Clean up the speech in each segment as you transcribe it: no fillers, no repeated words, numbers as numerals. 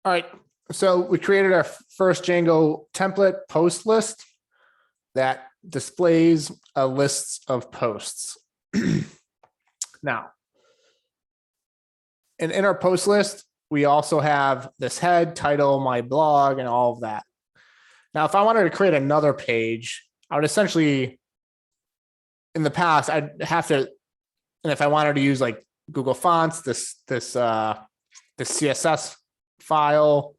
All right, so we created our first Django template post list that displays a list of posts. Now, and in our post list, we also have this head, title, my blog, and all of that. Now, if I wanted to create another page, I would essentially, in the past, I'd have to, and if I wanted to use like Google Fonts, this CSS file,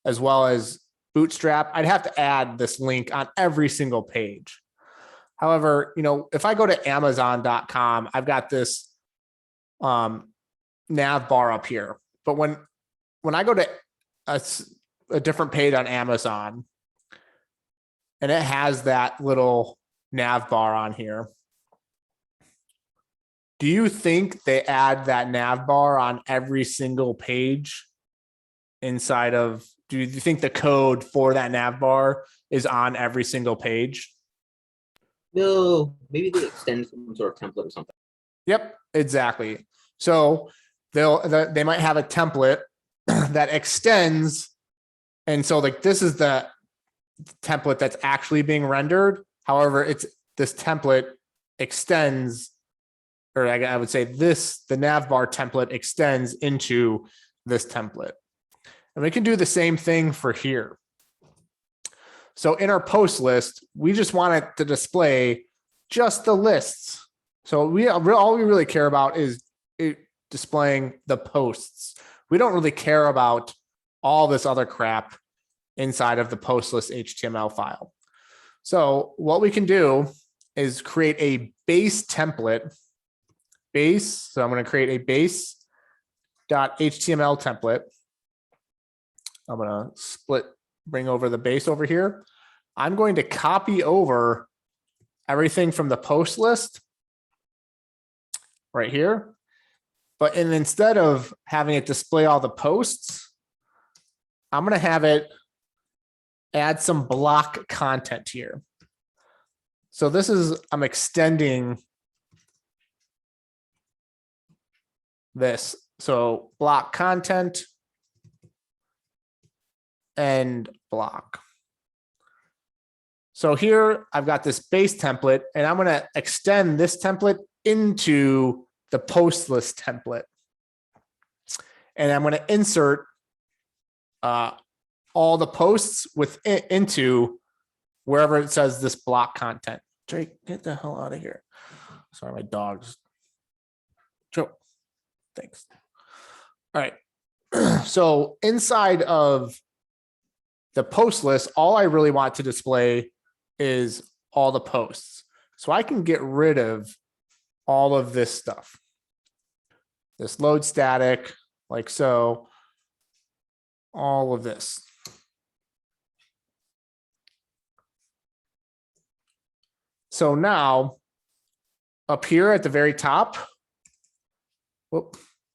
as well as Bootstrap, I'd have to add this link on every single page. However, if I go to Amazon.com, I've got this nav bar up here. But when I go to a different page on Amazon, and it has that little nav bar on here, do you think they add that nav bar on every single page inside of, do you think the code for that nav bar is on every single page? No, maybe they extend some sort of template or something. Yep, exactly. So they might have a template that extends. And so like this is the template that's actually being rendered. However, this template extends, or I would say the nav bar template extends into this template. And we can do the same thing for here. So in our post list, we just want it to display just the lists. So all we really care about is it displaying the posts. We don't really care about all this other crap inside of the post list HTML file. So what we can do is create a base template. So I'm going to create a base.html template. I'm going to bring over the base over here. I'm going to copy over everything from the post list right here. But instead of having it display all the posts, I'm going to have it add some block content here. So I'm extending this. So block content and block. So here I've got this base template, and I'm going to extend this template into the post list template. And I'm going to insert all the posts into wherever it says this block content. Drake, get the hell out of here. Sorry, my dog's. Joe, thanks. All right. So inside of the post list, all I really want to display is all the posts. So I can get rid of all of this stuff. This load static, like so, all of this. So now up here at the very top,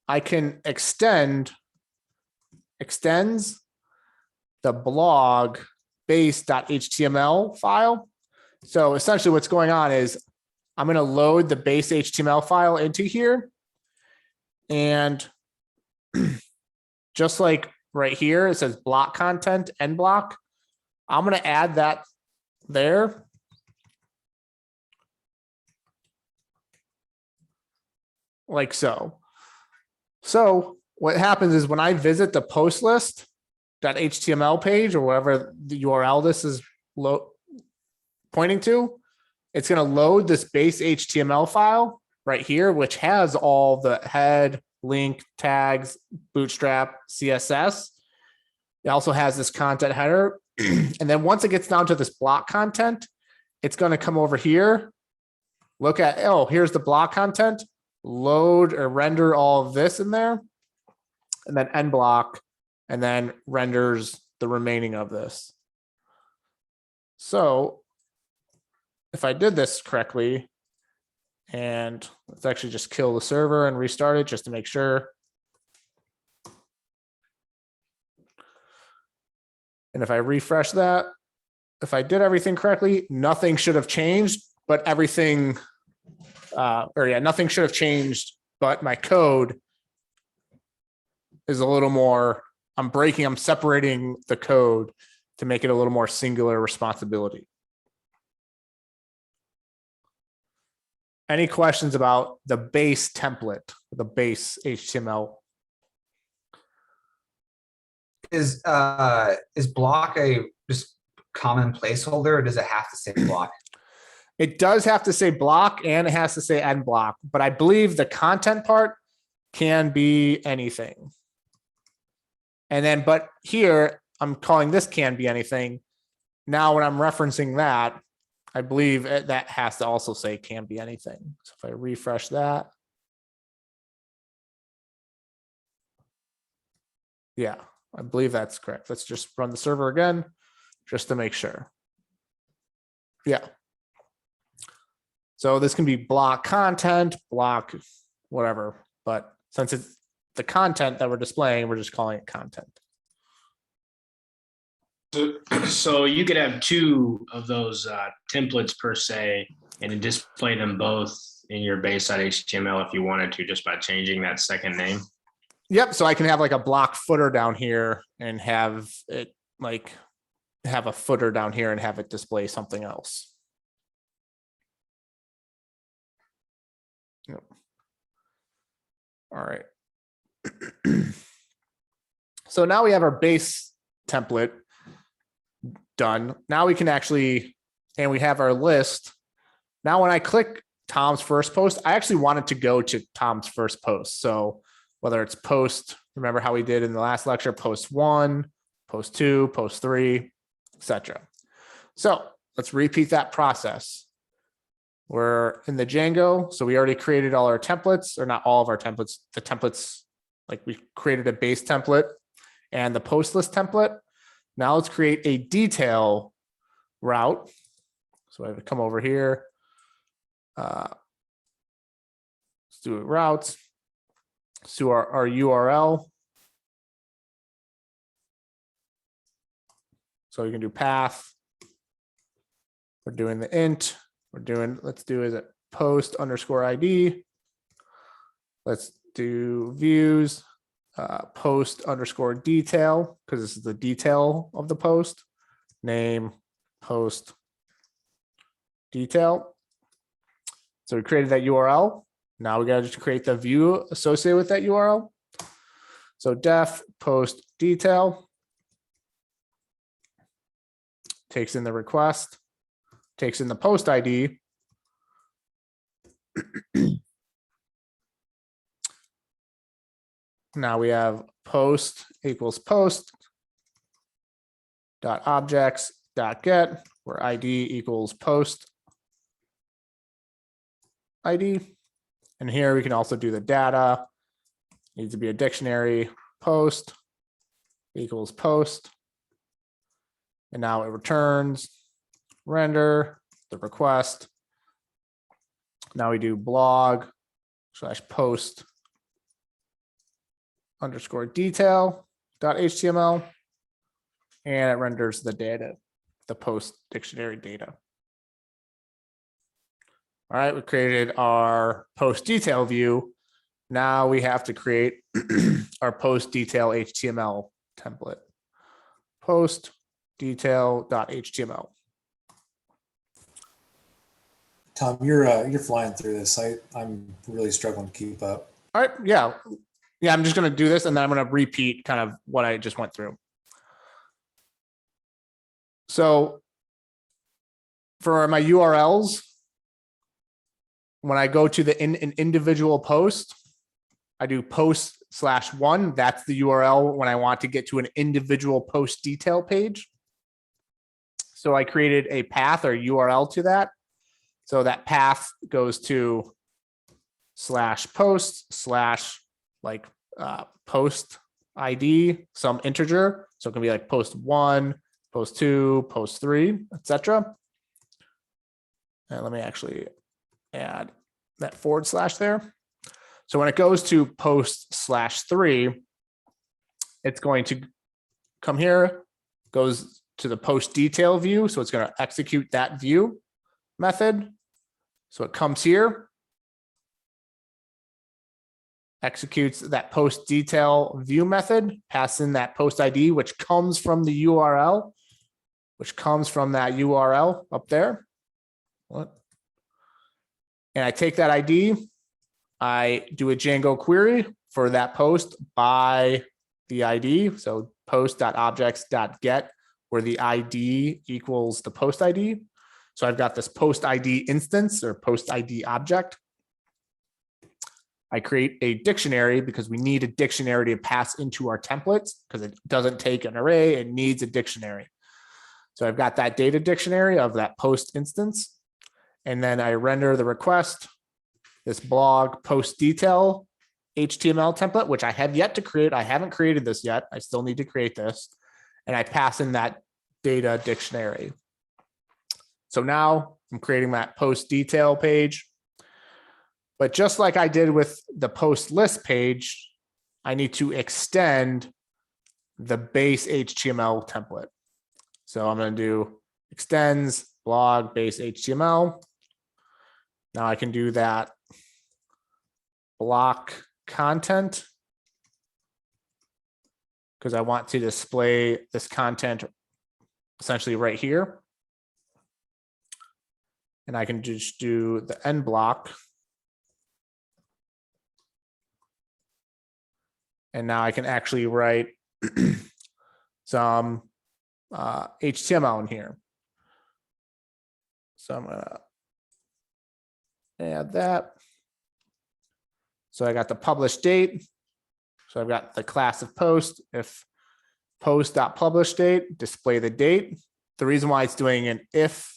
I can extends the blog base.html file. So essentially what's going on is I'm going to load the base HTML file into here. And just like right here, it says block content, end block. I'm going to add that there. Like so. So what happens is when I visit the post list.html page, or whatever the URL this is pointing to, it's going to load this base HTML file right here, which has all the head, link, tags, bootstrap, CSS. It also has this content header. And then once it gets down to this block content, it's going to come over here. Look at, oh, here's the block content. Load or render all of this in there, and then end block, and then renders the remaining of this. So if I did this correctly, and let's actually just kill the server and restart it just to make sure. And if I refresh that, if I did everything correctly, nothing should have changed, but everything nothing should have changed, but my code is a little more I'm separating the code to make it a little more singular responsibility. Any questions about the base template, the base HTML? Is block a just common placeholder, or does it have to say block? It does have to say block and it has to say end block, but I believe the content part can be anything. And then, but here I'm calling this can be anything. Now, when I'm referencing that, I believe that has to also say can be anything. So if I refresh that. Yeah, I believe that's correct. Let's just run the server again, just to make sure. Yeah. So this can be block content, block whatever, but since it's the content that we're displaying, we're just calling it content. So you could have two of those templates per se, and display them both in your base.html if you wanted to, just by changing that second name. Yep. So I can have like a block footer down here and have it like have a footer down here and have it display something else. Yep. All right. So now we have our base template done. Now we can actually, and we have our list. Now, when I click Tom's first post, I actually want it to go to Tom's first post. So whether it's post, remember how we did in the last lecture, post 1, post 2, post 3, etc. So let's repeat that process. We're in the Django. So we already created all our templates, or not all of our templates, the templates, like we created a base template and the post list template. Now let's create a detail route. So I have to come over here. Let's do it routes. So our URL. So you can do path. We're doing the int. Let's do is it post underscore ID. Let's do views, post underscore detail, because this is the detail of the post. Name, post, detail. So we created that URL. Now we got to just create the view associated with that URL. So def post detail takes in the request, takes in the post ID. Now we have post equals post dot objects dot get, where ID equals post ID. And here we can also do the data. Needs to be a dictionary, post equals post. And now it returns render the request. Now we do blog / post underscore detail dot HTML, and it renders the data, the post dictionary data. All right, we created our post detail view. Now we have to create our post detail HTML template. Post detail.html. Tom, you're flying through this. I'm really struggling to keep up. All right, yeah. Yeah, I'm just going to do this and then I'm going to repeat kind of what I just went through. So for my URLs, when I go to an individual post, I do post /1. That's the URL when I want to get to an individual post detail page. So I created a path or URL to that. So that path goes to /post / post ID, some integer. So it can be like post 1, post 2, post 3, etc. And let me actually add that / there. So when it goes to post /3, it's going to come here, goes to the post detail view. So it's going to execute that view method. So it comes here. executes that post detail view method, pass in that post ID, which comes from the URL, which comes from that URL up there. What? And I take that ID, I do a Django query for that post by the ID. So post.objects.get, where the ID equals the post ID. So I've got this post ID instance or post ID object. I create a dictionary because we need a dictionary to pass into our templates because it doesn't take an array, it needs a dictionary. So I've got that data dictionary of that post instance. And then I render the request, this blog post detail HTML template, which I have yet to create. I haven't created this yet. I still need to create this. And I pass in that data dictionary. So now I'm creating that post detail page. But just like I did with the post list page, I need to extend the base HTML template. So I'm going to do extends blog base HTML. Now I can do that block content because I want to display this content essentially right here. And I can just do the end block. And now I can actually write some HTML in here. So I'm gonna add that. So I got the publish date. So I've got the class of post. If post.publish date, display the date. The reason why it's doing an if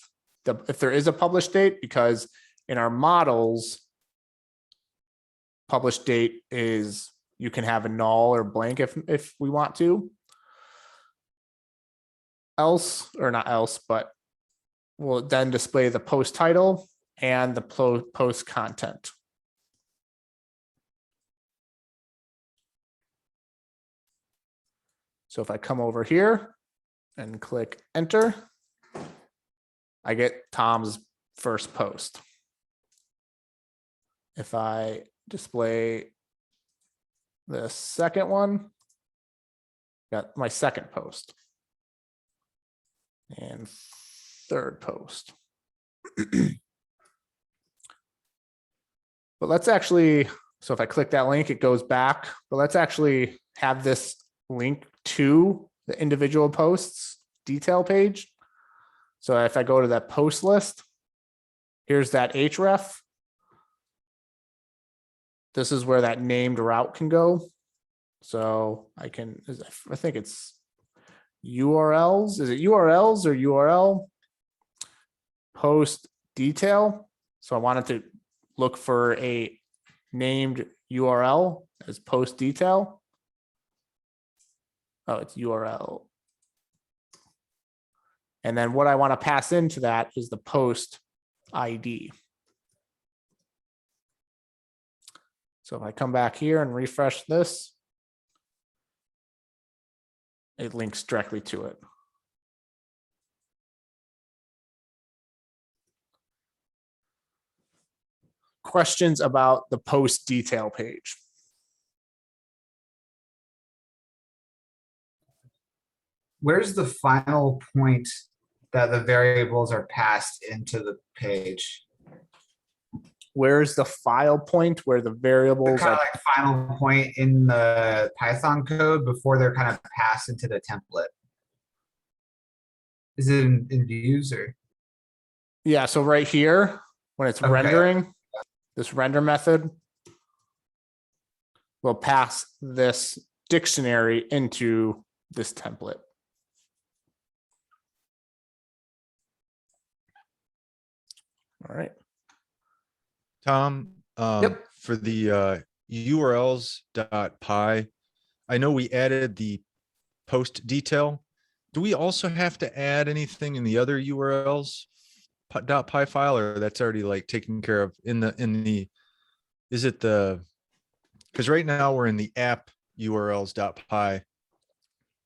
there is a publish date, because in our models, publish date is, you can have a null or blank if we want to. Else, or not else, but we'll then display the post title and the post content. So if I come over here and click enter, I get Tom's first post. If I display the second one, got my second post and third post. But let's actually, so if I click that link, it goes back, but let's actually have this link to the individual posts detail page. So if I go to that post list, here's that href. This is where that named route can go. So I can, I think it's URLs. Is it URLs or URL? Post detail. So I wanted to look for a named URL as post detail. Oh, it's URL. And then what I want to pass into that is the post ID. So if I come back here and refresh this, it links directly to it. Questions about the post detail page? Where's the final point that the variables are passed into the page? Where's the file point where the variables Kind are? of like final point in the Python code before they're kind of passed into the template. Is it in views or? Yeah, so right here, when it's Okay. rendering, this render method will pass this dictionary into this template. All right. Tom, Yep. for the urls.py, I know we added the post detail. Do we also have to add anything in the other URLs .py file, or that's already like taken care of in the, is it the, because right now we're in the app urls.py.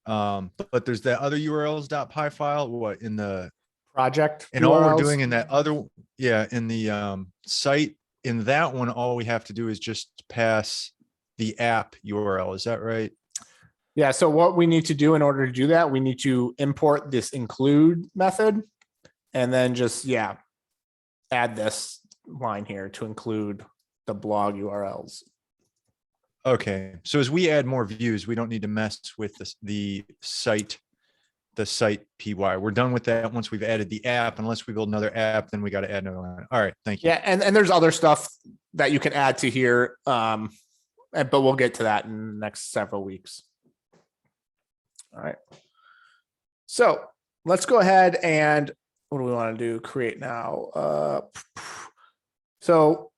But there's that other urls.py file, what in the Project. and all we're URLs. doing in that other, yeah, in the site, in that one, all we have to do is just pass the app URL. Is that right? Yeah. So what we need to do in order to do that, we need to import this include method and then just, yeah, add this line here to include the blog URLs. Okay. So as we add more views, we don't need to mess with the site PY. We're done with that once we've added the app. Unless we build another app, then we got to add another line. All right. Thank you. Yeah. And there's other stuff that you can add to here. But we'll get to that in the next several weeks. All right. So let's go ahead and what do we want to do? Create now. So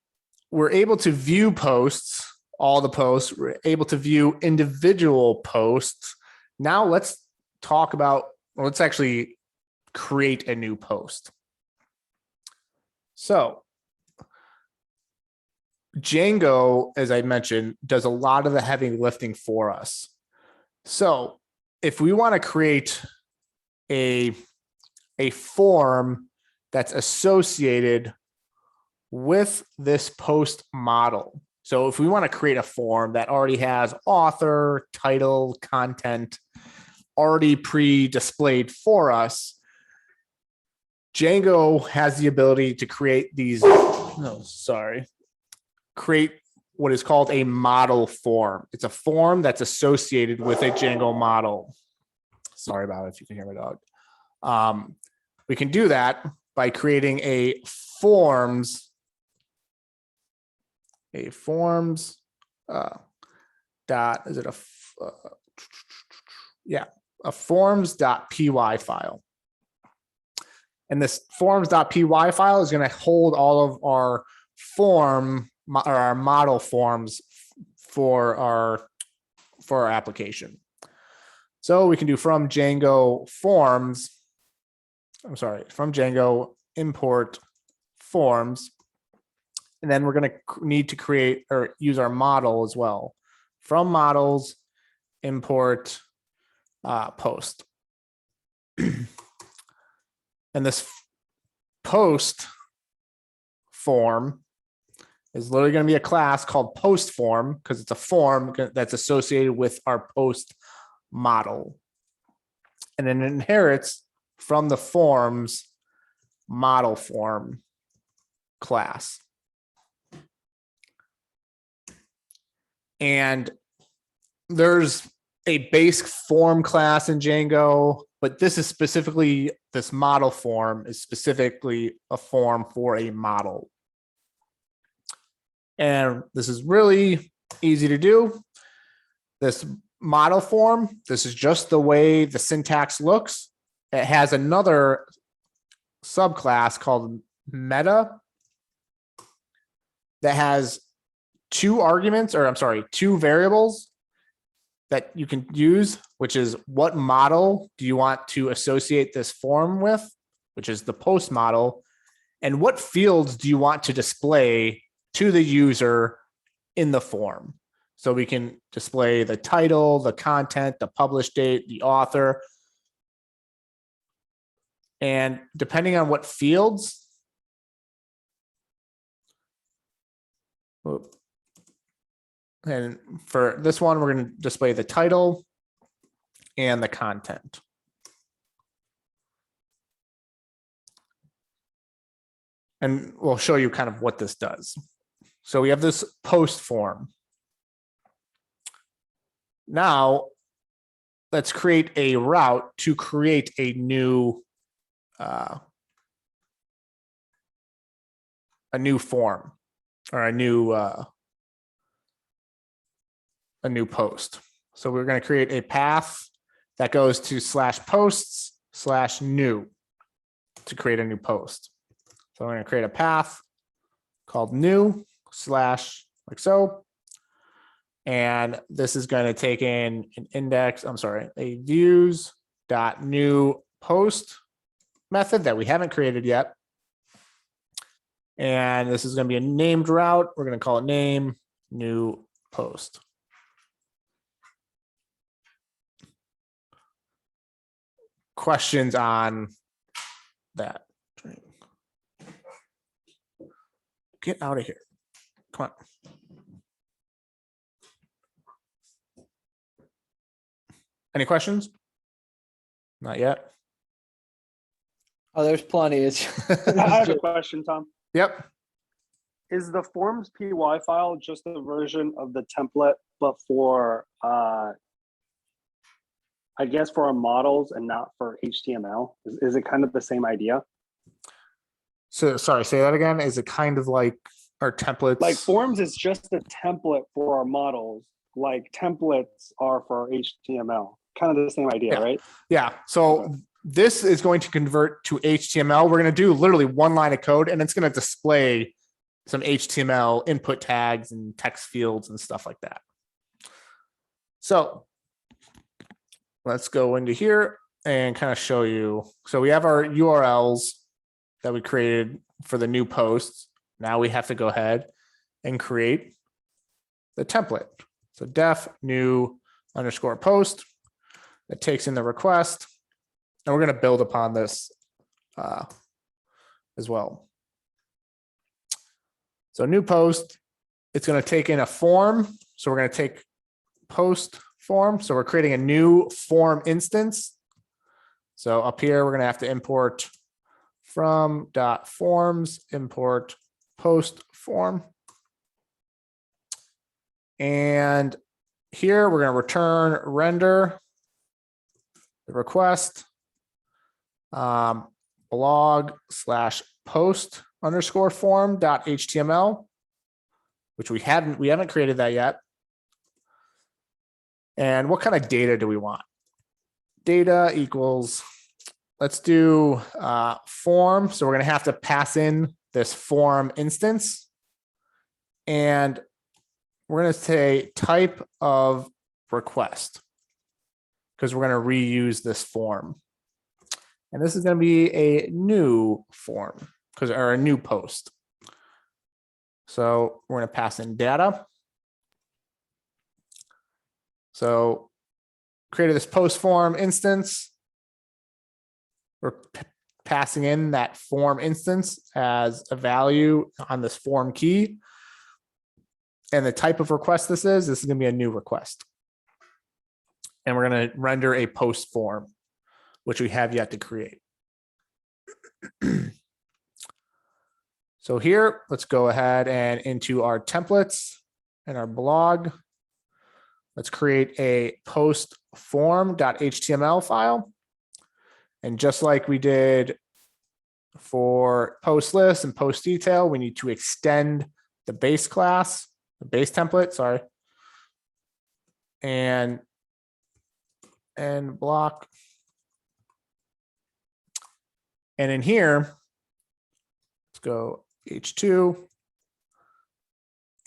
we're able to view posts, all the posts. We're able to view individual posts. Now let's talk about, let's actually create a new post. So Django, as I mentioned, does a lot of the heavy lifting for us. So if we want to create a form that's associated with this post model. So if we want to create a form that already has author, title, content already pre-displayed for us, Django has the ability to create these, create what is called a model form. It's a form that's associated with a Django model. Sorry about it if you can hear my dog. We can do that by creating a forms dot, is it a forms.py file. And this forms.py file is going to hold all of our our model forms for our application. So we can do from Django import forms. And then we're going to need to create or use our model as well. From models, import post. And this post form is literally going to be a class called post form because it's a form that's associated with our post model. And it inherits from the forms model form class. And there's a base form class in Django, but this model form is specifically a form for a model. And this is really easy to do. This model form, this is just the way the syntax looks. It has another subclass called meta that has two variables that you can use, which is what model do you want to associate this form with, which is the post model, and what fields do you want to display to the user in the form. So we can display the title, the content, the publish date, the author. And depending on what fields, and for this one, we're going to display the title and the content. And we'll show you kind of what this does. So we have this post form. Now, let's create a route to create a new form or a new post. So we're going to create a path that goes to /posts/new to create a new post. So we're going to create a path called new / like so. And this is going to take in an index, a views.new post method that we haven't created yet. And this is going to be a named route. We're going to call it name new post. Questions on that? Get out of here. Come on. Any questions? Not yet. Oh, there's plenty. It's I have a question, Tom. Yep. Is the forms py file just a version of the template, but for I guess for our models and not for HTML? Is it kind of the same idea? So sorry, say that again. Is it kind of like our templates? Like forms is just a template for our models, like templates are for HTML. Kind of the same idea, Yeah. right? Yeah. So this is going to convert to HTML. We're going to do literally one line of code, and it's going to display some HTML input tags and text fields and stuff like that. So let's go into here and kind of show you. So we have our URLs that we created for the new posts. Now we have to go ahead and create the template. So def new underscore post that takes in the request. And we're going to build upon this as well. So new post, it's going to take in a form. So we're going to take post form. So we're creating a new form instance. So up here, we're going to have to import from .forms, import post form. And here we're going to return render the request blog slash post underscore form dot HTML, which we haven't created that yet. And what kind of data do we want? Data equals, let's do form. So we're going to have to pass in this form instance. And we're going to say type of request, because we're going to reuse this form. And this is going to be a new form, or a new post. So we're going to pass in data. So created this post form instance. We're passing in that form instance as a value on this form key. And the type of request this is going to be a new request. And we're going to render a post form, which we have yet to create. So here, let's go ahead and into our templates and our blog. Let's create a post form.html file. And just like we did for post list and post detail, we need to extend the base class, the base template, sorry, and block. And in here, let's go H2.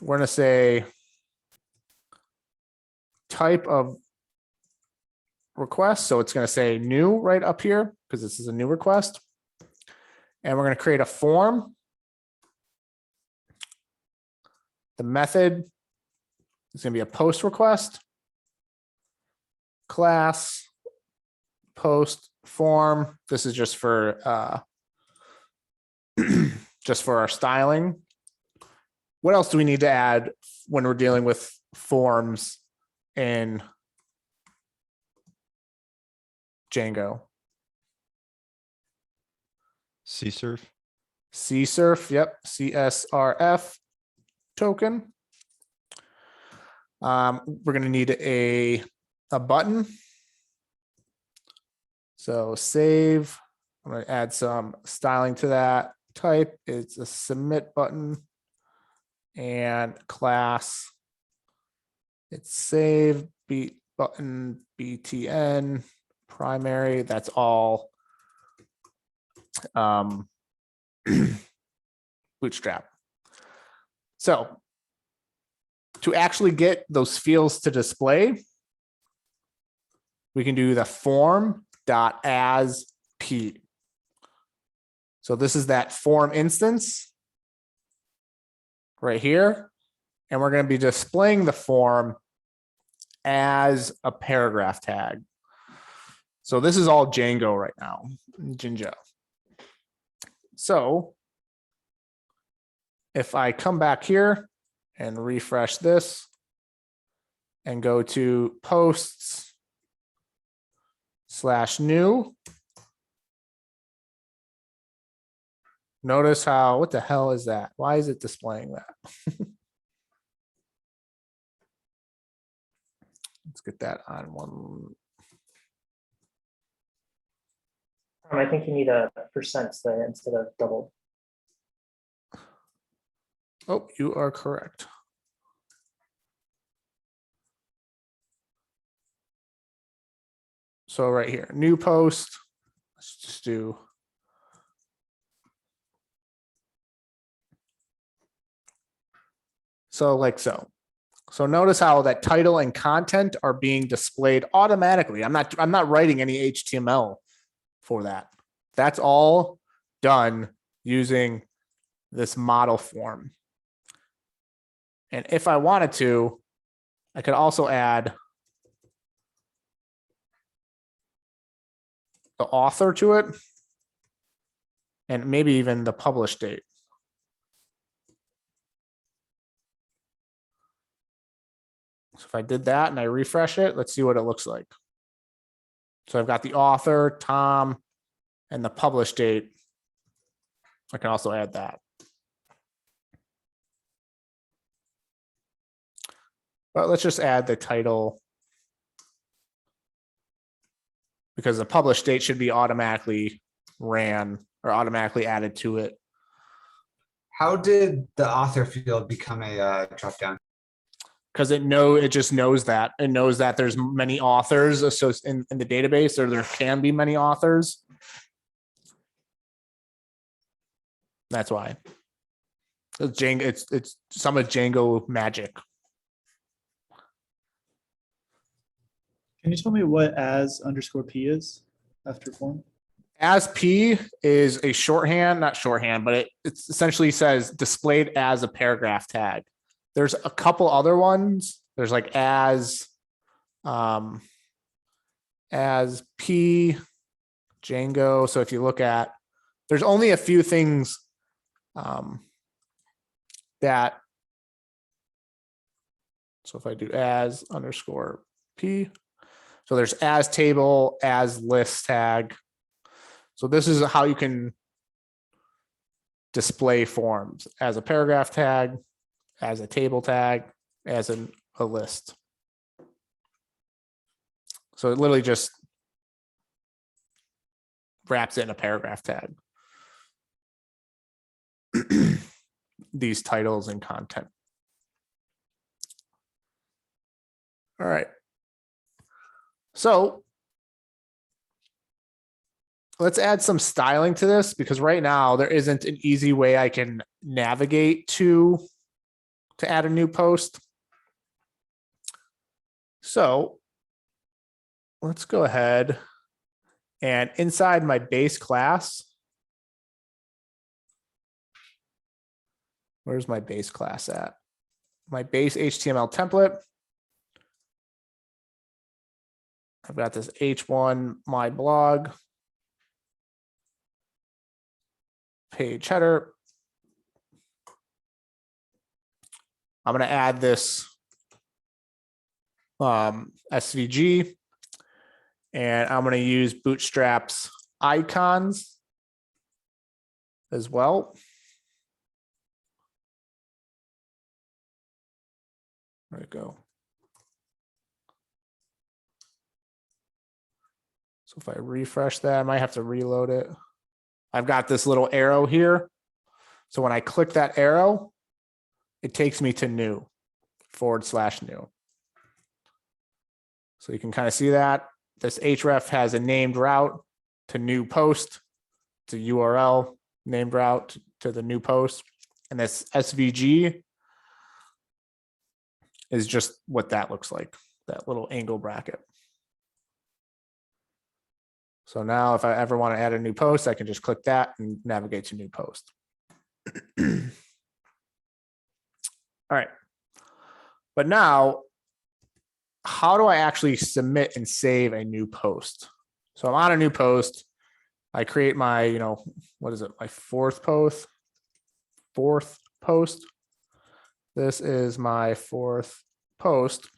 We're going to say type of request. So it's going to say new right up here because this is a new request. And we're going to create a form. The method is going to be a post request. Class post form. This is just for our styling. What else do we need to add when we're dealing with forms in Django? CSRF. CSRF, yep, CSRF token. We're going to need a button. So save. I'm going to add some styling to that. Type, it's a submit button, and class, it's save beat button btn primary. That's all Bootstrap. So to actually get those fields to display, we can do the form.as p. So this is that form instance right here. And we're going to be displaying the form as a paragraph tag. So this is all Django right now, Django. So if I come back here and refresh this and go to posts /new. Notice how, what the hell is that? Why is it displaying that? Let's get that on one. I think you need a percent there instead of double. Oh, you are correct. So right here, new post. Let's just do. So like so. So notice how that title and content are being displayed automatically. I'm not writing any HTML for that. That's all done using this model form. And if I wanted to, I could also add the author to it and maybe even the publish date. So if I did that and I refresh it, let's see what it looks like. So I've got the author, Tom, and the publish date. I can also add that. But let's just add the title because the publish date should be automatically ran or automatically added to it. How did the author field become a drop down? Because it just knows that. It knows that there's many authors in the database, or there can be many authors. That's why. It's Django, it's some of Django magic. Can you tell me what as_p is after form? As P is a shorthand, not shorthand, but it essentially says displayed as a paragraph tag. There's a couple other ones. There's like as P, Django. So if you look at, there's only a few things that. So if I do as_P, so there's as table, as list tag. So this is how you can display forms as a paragraph tag, as a table tag, as a list. So it literally just wraps it in a paragraph tag. These titles and content. All right. So let's add some styling to this because right now there isn't an easy way I can navigate to add a new post. So let's go ahead and inside my base class, where's my base class at? My base HTML template. I've got this H1 my blog page header. I'm going to add this SVG, and I'm going to use Bootstrap's icons as well. There we go. So if I refresh that, I might have to reload it. I've got this little arrow here. So when I click that arrow, it takes me to new, /new. So you can kind of see that. This href has a named route to new post, to URL, named route to the new post. And this SVG is just what that looks like, that little angle bracket. So now if I ever want to add a new post, I can just click that and navigate to new post. All right. But now, how do I actually submit and save a new post? So I'm on a new post. I create my, what is it? My fourth post. This is my fourth post.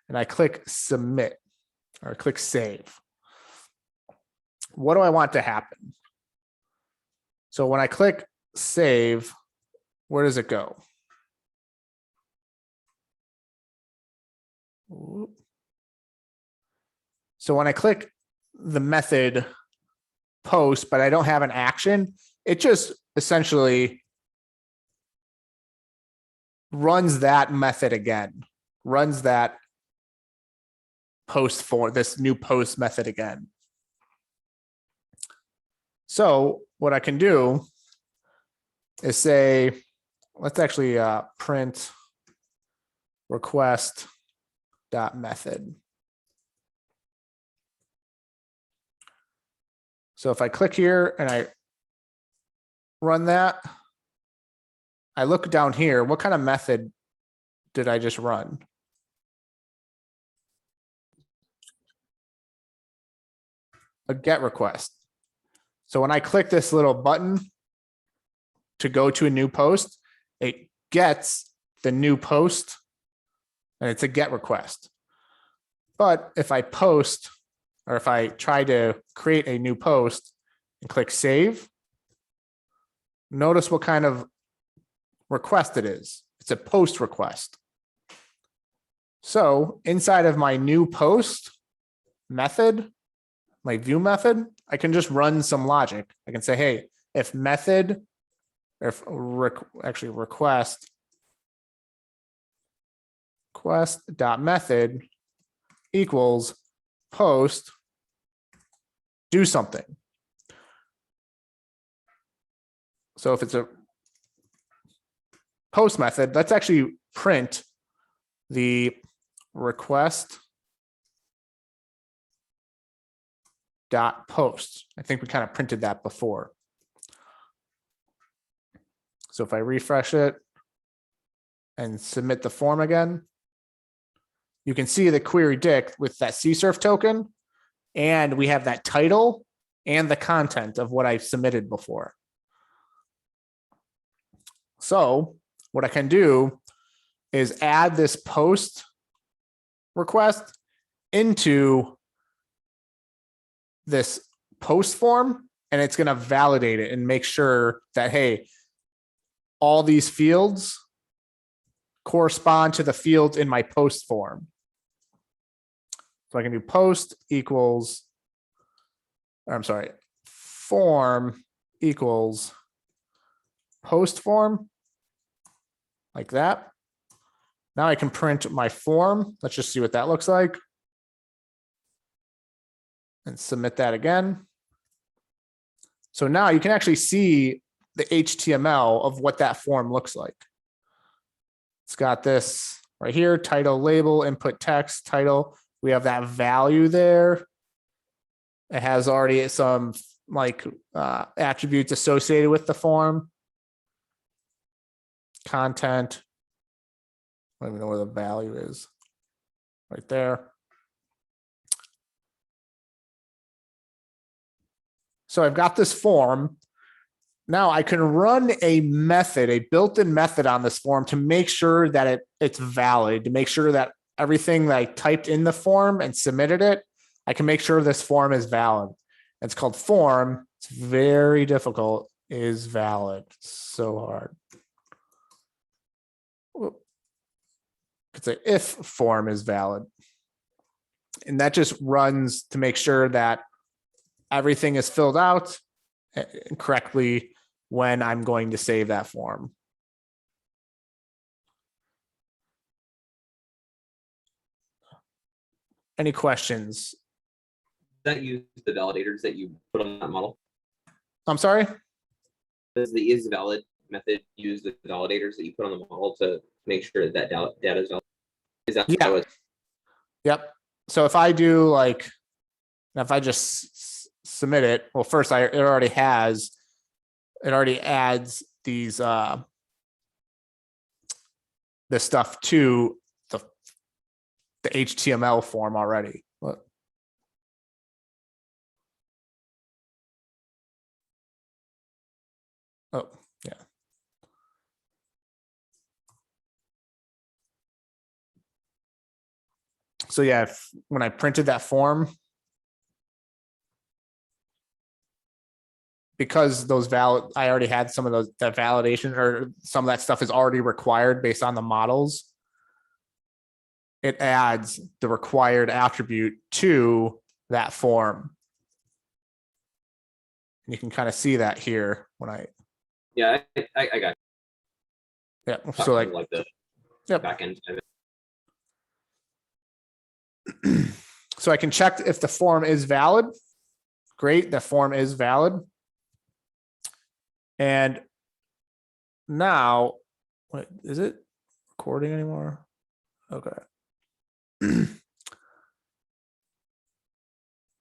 And I click submit or click save. what do I want to happen? So when I click save, where does it go? So when I click the method post, but I don't have an action, it just essentially runs that method again, runs that post for this new post method again. So what I can do is say, let's actually print request dot method. So if I click here and I run that, I look down here, what kind of method did I just run? A get request. So when I click this little button to go to a new post, it gets the new post and it's a get request. But if I post, or if I try to create a new post and click save, notice what kind of request it is. It's a post request. So inside of my new post method, my view method, I can just run some logic. I can say, hey, if method, or if actually request dot method equals post, do something. So if it's a post method, let's actually print the request dot post. I think we kind of printed that before. So if I refresh it and submit the form again, you can see the query dict with that CSRF token, and we have that title and the content of what I submitted before. So what I can do is add this post request into this post form, and it's going to validate it and make sure that, hey, all these fields correspond to the fields in my post form. So I can do post equals, or I'm sorry, form equals post form, like that. Now I can print my form. Let's just see what that looks like. And submit that again. So now you can actually see the HTML of what that form looks like. It's got this right here, title, label, input text, title. We have that value there. It has already some like attributes associated with the form. Content. I don't even know where the value is. Right there. So I've got this form. Now I can run a method, a built-in method on this form to make sure that it's valid, to make sure that everything that I typed in the form and submitted it, I can make sure this form is valid. It's called form. It's very difficult, is valid. It's so hard. It's an if form is valid. And that just runs to make sure that everything is filled out correctly when I'm going to save that form. Any questions? That use the validators that you put on that model? I'm sorry? Does the is valid method use the validators that you put on the model to make sure that data is valid? Is that Yeah. how it's Yep. So if I do like, if I just submit it, well, first it already adds these this stuff to the HTML form already. Look. Oh, yeah. So yeah, when I printed that form, because I already had some of that validation, or some of that stuff is already required based on the models. It adds the required attribute to that form. And you can kind of see that here when Yeah, I got it. yeah. So Talking like, the yep. back end. So I can check if the form is valid. Great, the form is valid. And now, what is it recording anymore? Okay.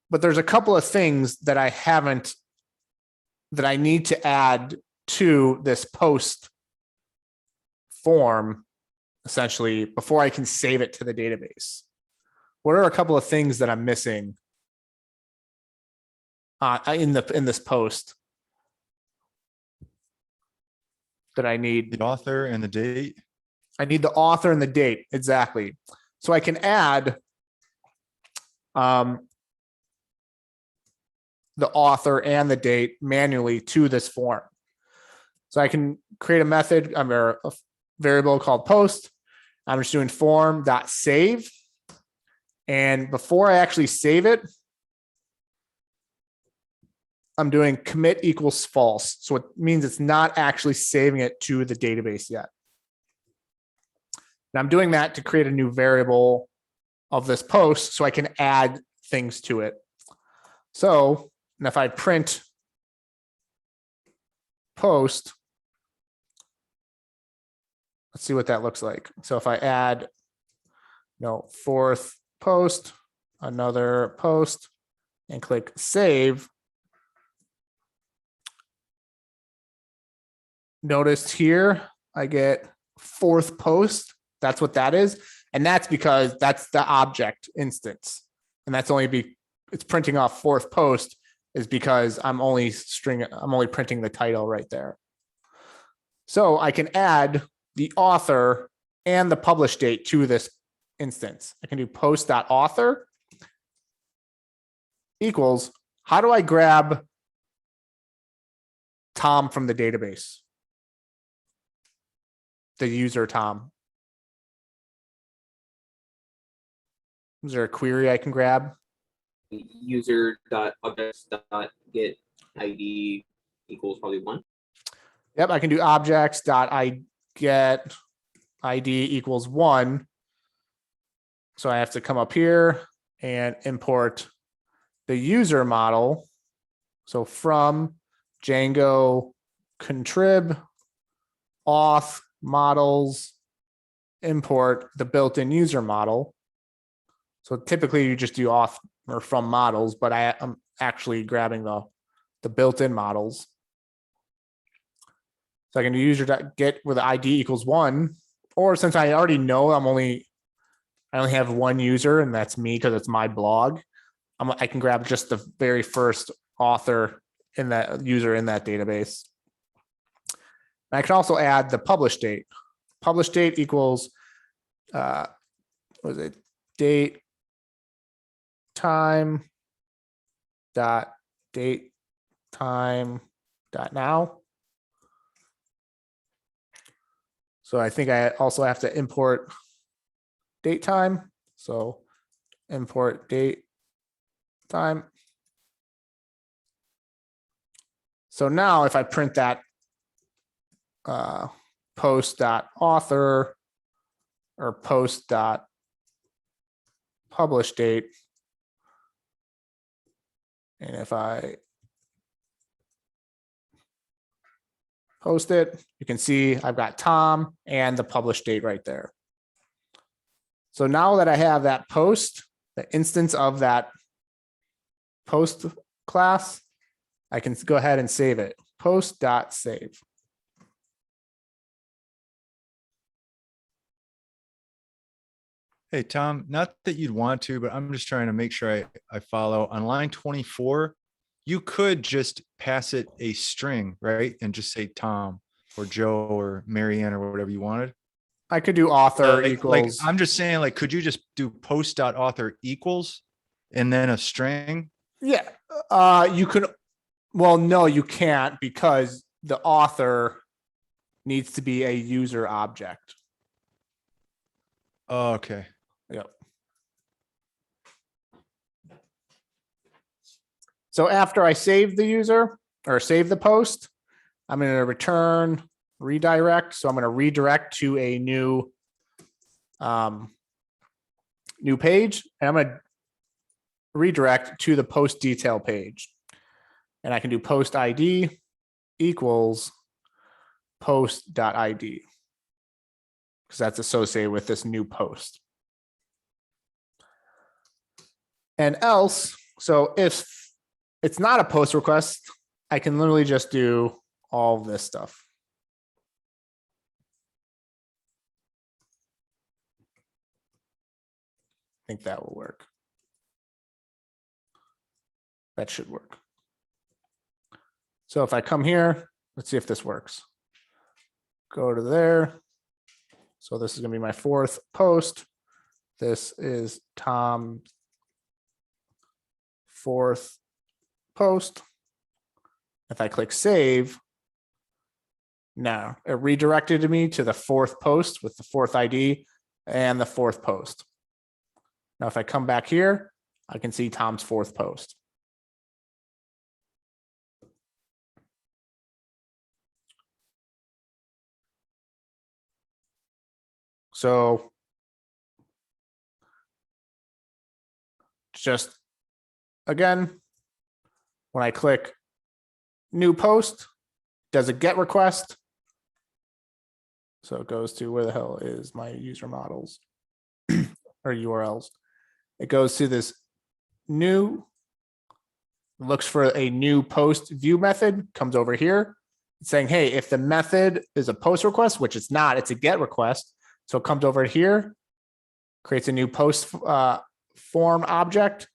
But there's a couple of things that I need to add to this post form, essentially, before I can save it to the database. What are a couple of things that I'm missing in this post that I need? The author and the date. I need the author and the date, exactly. So I can add the author and the date manually to this form. So I can create a method, a variable called post. I'm just doing form.save. And before I actually save it, I'm doing commit equals false. So it means it's not actually saving it to the database yet. And I'm doing that to create a new variable of this post so I can add things to it. So, and if I print post, let's see what that looks like. So if I add, fourth post, another post, and click save, notice here I get fourth post. That's what that is. And that's because that's the object instance. And that's only it's printing off fourth post is because I'm only printing the title right there. So I can add the author and the publish date to this instance. I can do post.author equals, how do I grab Tom from the database? The user Tom. Is there a query I can grab? User.objects.get ID equals probably 1. Yep, I can do objects.get ID equals 1. So I have to come up here and import the user model. So from Django contrib auth models, import the built-in user model. So typically you just do auth or from models, but I'm actually grabbing the built-in models. So I can do user.get with the ID equals 1, or since I already know I only have one user and that's me because it's my blog, I can grab just the very first author in that user in that database. And I can also add the publish date. Publish date equals, what is it? Date time dot date time dot now. So I think I also have to import date time. So import date time. So now if I print that post.author or post.publish date, and if I post it, you can see I've got Tom and the publish date right there. So now that I have that post, the instance of that post class, I can go ahead and save it. Post.save. Hey, Tom, not that you'd want to, but I'm just trying to make sure I follow. On line 24, you could just pass it a string, right? And just say Tom or Joe or Marianne or whatever you wanted. I could do author Like, equals. I'm just saying, like, could you just do post.author equals and then a string? Yeah, you could. Well, no, you can't because the author needs to be a user object. Oh, okay. Yep. So after I save the user or save the post, I'm going to return redirect. So I'm going to redirect to a new page, and I'm going to redirect to the post detail page. And I can do post ID equals post.id because that's associated with this new post. And else, so if it's not a post request, I can literally just do all this stuff. I think that will work. That should work. So if I come here, let's see if this works. Go to there. So this is going to be my fourth post. This is Tom's fourth post. If I click save, now it redirected me to the fourth post with the fourth ID and the fourth post. Now, if I come back here, I can see Tom's fourth post. So just again, when I click new post, does a get request. So it goes to where the hell is my user models or URLs. It goes to this new, looks for a new post view method, comes over here saying, hey, if the method is a post request, which it's not, it's a get request. So it comes over here, creates a new post form object,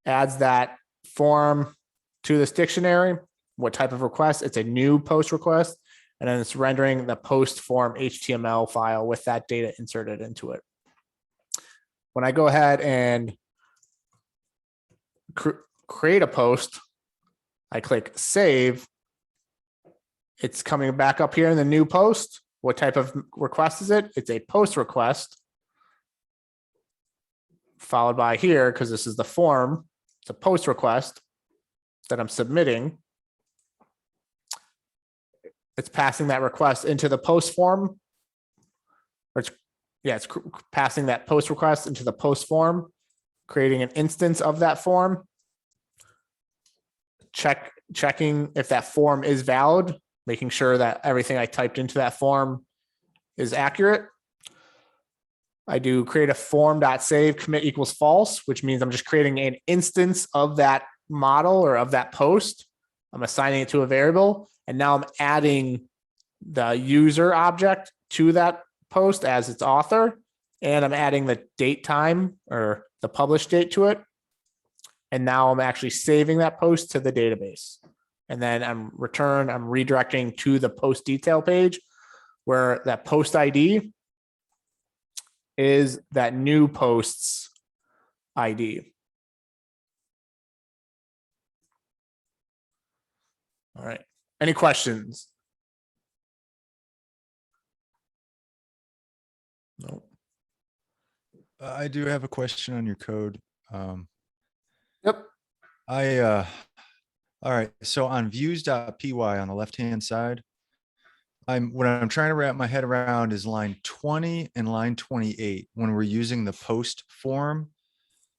adds that form to this dictionary. What type of request? It's a new post request. And then it's rendering the post form HTML file with that data inserted into it. When I go ahead and create a post, I click save. It's coming back up here in the new post. What type of request is it? It's a post request, followed by here, because this is the form, it's a post request that I'm submitting. It's passing that request into the post form. Or it's passing that post request into the post form, creating an instance of that form, checking if that form is valid, making sure that everything I typed into that form is accurate. I do create a form.save commit equals false, which means I'm just creating an instance of that model or of that post. I'm assigning it to a variable, and now I'm adding the user object to that post as its author, and I'm adding the date time or the publish date to it. And now I'm actually saving that post to the database. And then I'm redirecting to the post detail page where that post ID is that new post's ID. All right. Any questions? No. I do have a question on your code. Yep. All right. So on views.py on the left-hand side, what I'm trying to wrap my head around is line 20 and line 28 when we're using the post form.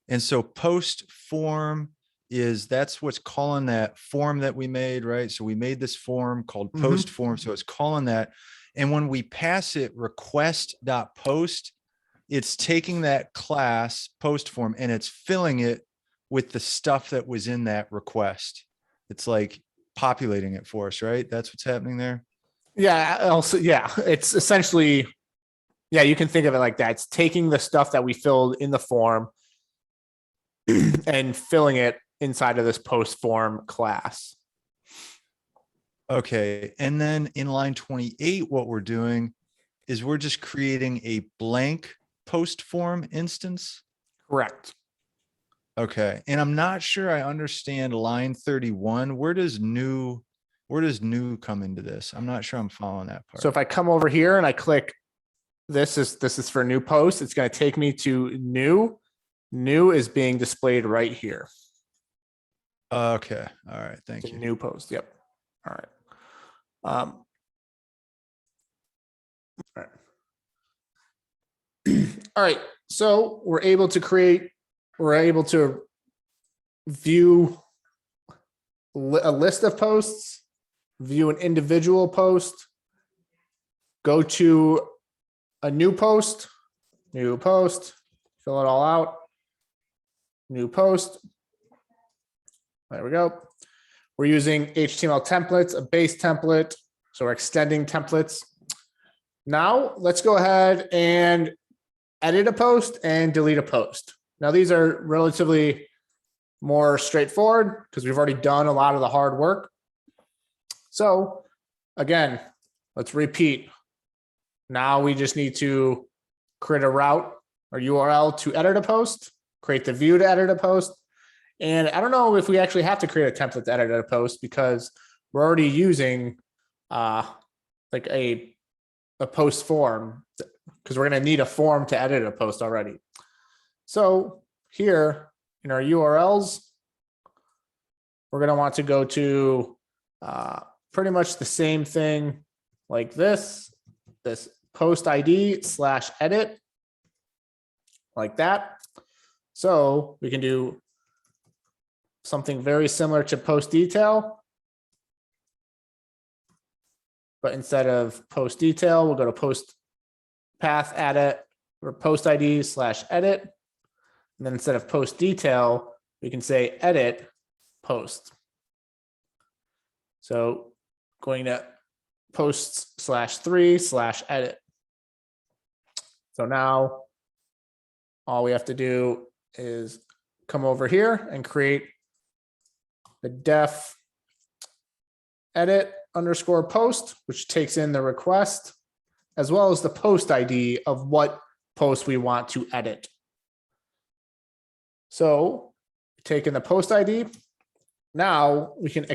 And so post form that's what's calling that form that we made, right? So we made this form called post form. So it's calling that. And when we pass it request.post, it's taking that class post form and it's filling it with the stuff that was in that request. It's like populating it for us, right? That's what's happening there. Yeah. Also, yeah, it's essentially, yeah, you can think of it like that. It's taking the stuff that we filled in the form and filling it inside of this post form class. Okay. And then in line 28, what we're doing is we're just creating a blank post form instance. Correct. Okay, and I'm not sure I understand line 31. Where does new come into this? I'm not sure I'm following that part. So if I come over here and I click, this is for new post, it's going to take me to new. New is being displayed right here. Okay, all right, thank It's a you. new post. Yep. All right. All right. All right. So we're able to view a list of posts, view an individual post, go to a new post, fill it all out, new post. There we go. We're using HTML templates, a base template. So we're extending templates. Now let's go ahead and edit a post and delete a post. Now these are relatively more straightforward because we've already done a lot of the hard work. So again, let's repeat. Now we just need to create a route or URL to edit a post, create the view to edit a post. And I don't know if we actually have to create a template to edit a post because we're already using like a post form because we're going to need a form to edit a post already. So here in our URLs, we're going to want to go to pretty much the same thing like this post ID / edit like that. So we can do something very similar to post detail. But instead of post detail, we'll go to post path edit or post ID / edit. And then instead of post detail, we can say edit post. So going to posts /3 / edit. So now all we have to do is come over here and create the def edit _ post, which takes in the request, as well as the post ID of what post we want to edit. So taking the post ID, now we can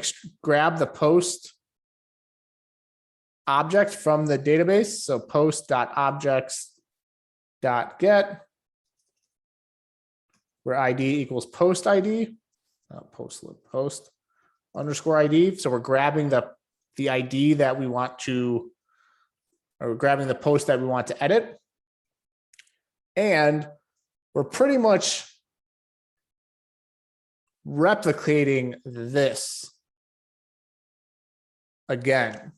grab the post object from the database. So post.objects.get, where ID equals post ID, post _ ID. So we're grabbing the ID that we want to, or we're grabbing the post that we want to edit. And we're pretty much replicating this again,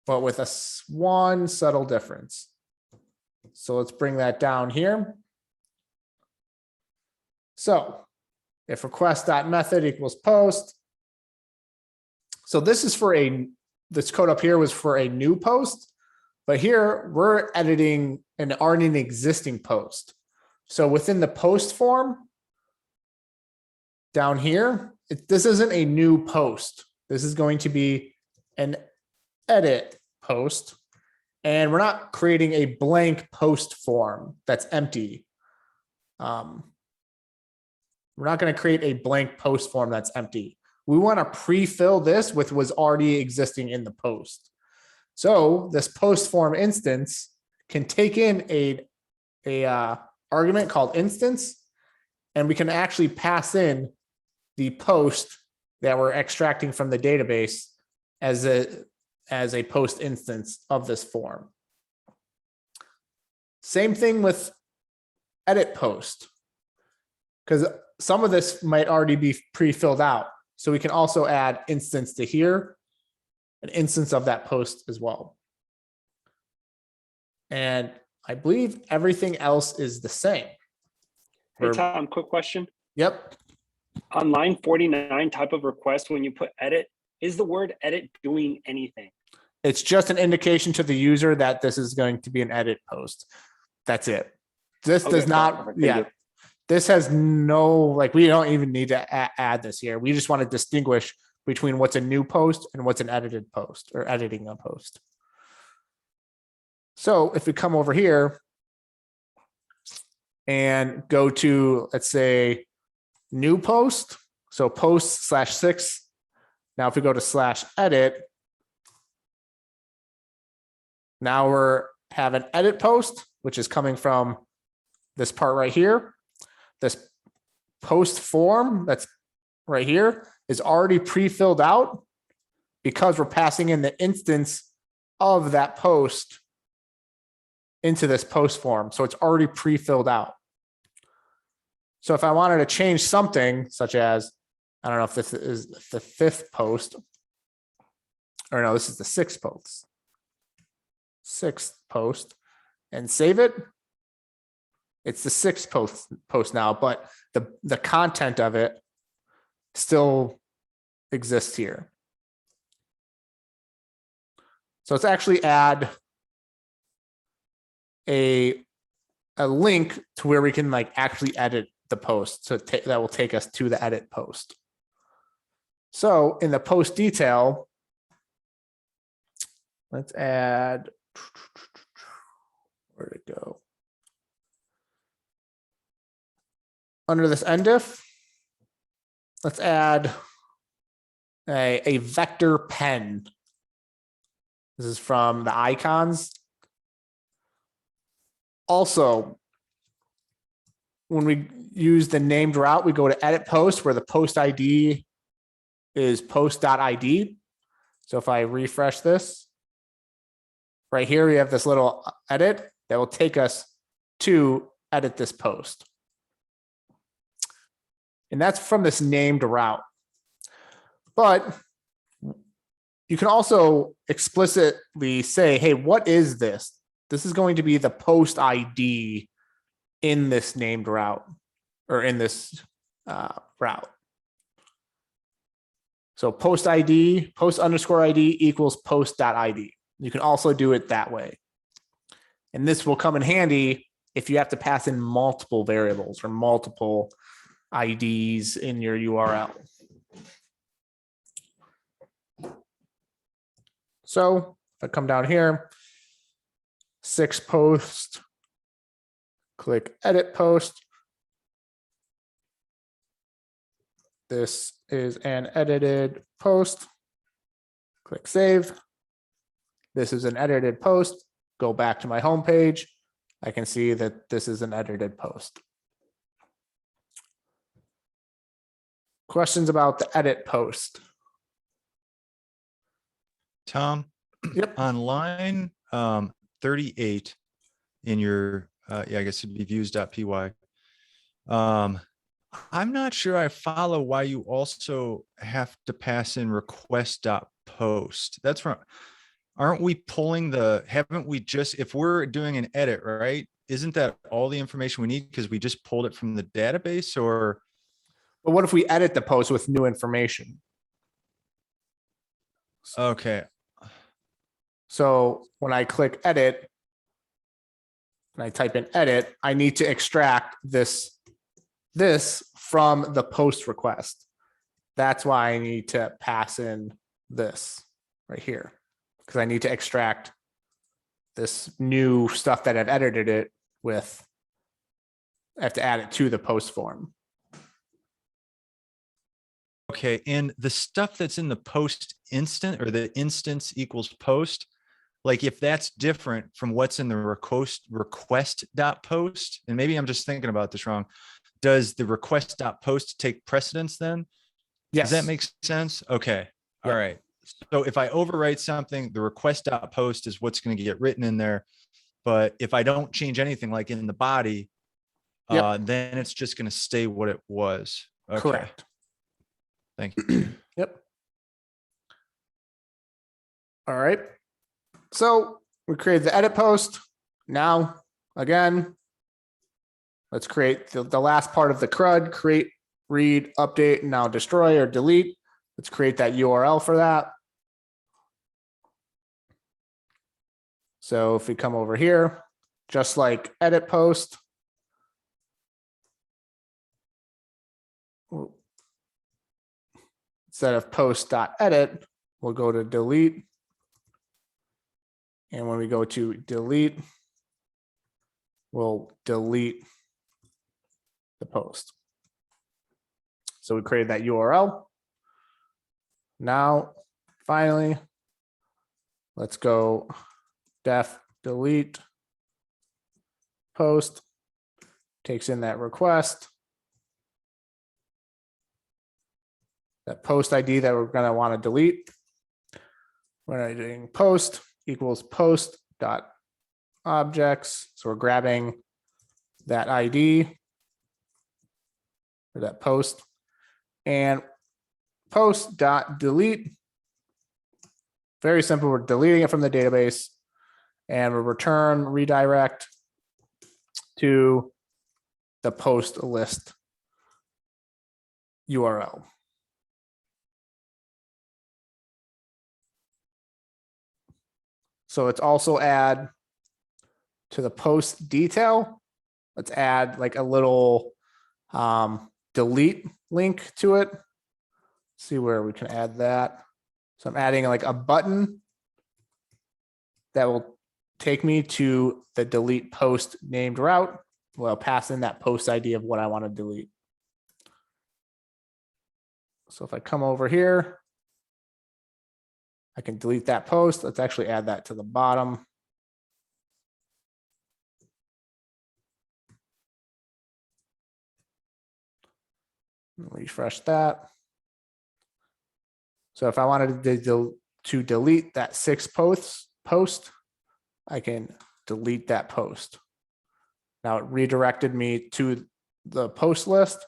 but with one subtle difference. So let's bring that down here. So if request.method equals post. So this is for this code up here was for a new post, but here we're editing an already existing post. So within the post form down here, this isn't a new post. This is going to be an edit post. And we're not creating a blank post form that's empty. We're not going to create a blank post form that's empty. We want to pre-fill this with what's already existing in the post. So this post form instance can take in a argument called instance, and we can actually pass in the post that we're extracting from the database as a post instance of this form. Same thing with edit post, because some of this might already be pre-filled out. So we can also add instance to here, an instance of that post as well. And I believe everything else is the same. Hey, Tom, quick question. Yep. On line 49 type of request, when you put edit, is the word edit doing anything? It's just an indication to the user that this is going to be an edit post. That's it. This does not, yeah. This has no, like, we don't even need to add this here. We just want to distinguish between what's a new post and what's an edited post or editing a post. So if we come over here and go to, let's say, new post. So post /6. Now, if we go to /edit, now we're have an edit post, which is coming from this part right here. This post form that's right here is already pre-filled out because we're passing in the instance of that post into this post form. So it's already pre-filled out. So if I wanted to change something such as, I don't know if this is the 5th post, or no, this is the 6th post. 6th post, and save it. It's the 6th post now, but the content of it still exists here. So let's actually add a link to where we can like actually edit the post. So that will take us to the edit post. So in the post detail, let's add, where'd it go? Under this endif, let's add a vector pen. This is from the icons. Also, when we use the named route, we go to edit post where the post ID is post.id. So if I refresh this, right here, we have this little edit that will take us to edit this post. And that's from this named route. But you can also explicitly say, hey, what is this? This is going to be the post ID in this named route or in this route. So post ID, post underscore ID equals post.id. You can also do it that way. And this will come in handy if you have to pass in multiple variables or multiple IDs in your URL. So if I come down here, 6 post, click edit post. This is an edited post. Click save. This is an edited post. Go back to my home page. I can see that this is an edited post. Questions about the edit post? Tom, Yep. on line 38 in your, yeah, I guess it'd be views.py. I'm not sure I follow why you also have to pass in request.post. That's from, aren't we pulling haven't we just, if we're doing an edit, right? Isn't that all the information we need because we just pulled it from the database? Or But what if we edit the post with new information? okay. So when I click edit and I type in edit, I need to extract this from the post request. That's why I need to pass in this right here, because I need to extract this new stuff that I've edited it with. I have to add it to the post form. Okay, and the stuff that's in the post instant or the instance equals post, like if that's different from what's in the request.post, and maybe I'm just thinking about this wrong, does the request.post take precedence then? Yes. Does that make sense? Okay. Yep. All right. So if I overwrite something, the request.post is what's going to get written in there. But if I don't change anything like in the body, then it's just going to stay what it was. Okay. Correct. Thank you. Yep. All right. So we created the edit post. Now, again, let's create the last part of the CRUD, create, read, update, and now destroy or delete. Let's create that URL for that. So if we come over here, just like edit post, instead of post.edit, we'll go to delete. And when we go to delete, we'll delete the post. So we created that URL. Now, finally, let's go def delete post, takes in that request. That post ID that we're going to want to delete. We're doing post equals post dot objects. So we're grabbing that ID or that post and post dot delete. Very simple. We're deleting it from the database and we'll return redirect to the post list URL. So let's also add to the post detail. Let's add like a little delete link to it. See where we can add that. So I'm adding like a button that will take me to the delete post named route. Well, pass in that post ID of what I want to delete. So if I come over here, I can delete that post. Let's actually add that to the bottom. Refresh that. So if I wanted to delete that 6 post, I can delete that post. Now it redirected me to the post list,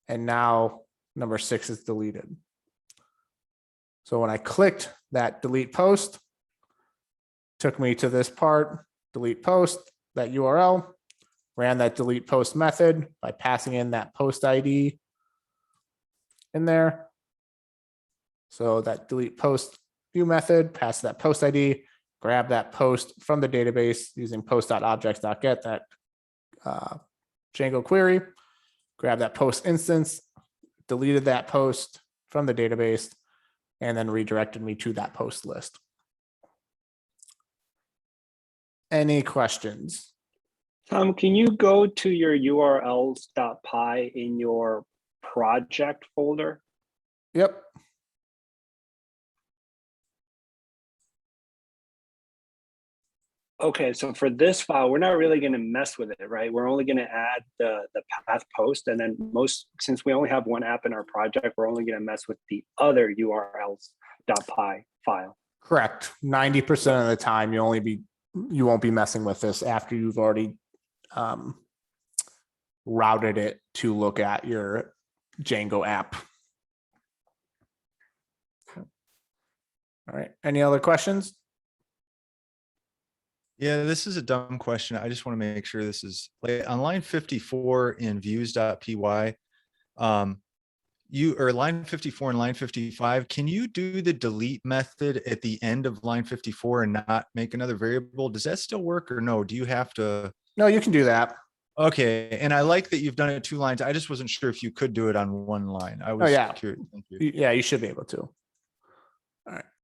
and now number 6 is deleted. So when I clicked that delete post, took me to this part, delete post, that URL, ran that delete post method by passing in that post ID in there. So that delete post view method, pass that post ID, grab that post from the database using post.objects.get, that Django query, grab that post instance, deleted that post from the database, and then redirected me to that post list. Any questions? Tom, can you go to your urls.py in your project folder? Yep. Okay, so for this file, we're not really going to mess with it, right? We're only going to add the path post, and then since we only have one app in our project, we're only going to mess with the other urls.py file. Correct. 90% of the time, you won't be messing with this after you've already routed it to look at your Django app. All right. Any other questions? Yeah, this is a dumb question. I just want to make sure this is like on line 54 in views.py. Line 54 and line 55, can you do the delete method at the end of line 54 and not make another variable? Does that still work or no? Do you have to? No, you can do that. Okay. And I like that you've done it 2 lines. I just wasn't sure if you could do it on 1 line. I was yeah. curious. Thank you. Yeah, you should be able to. All right.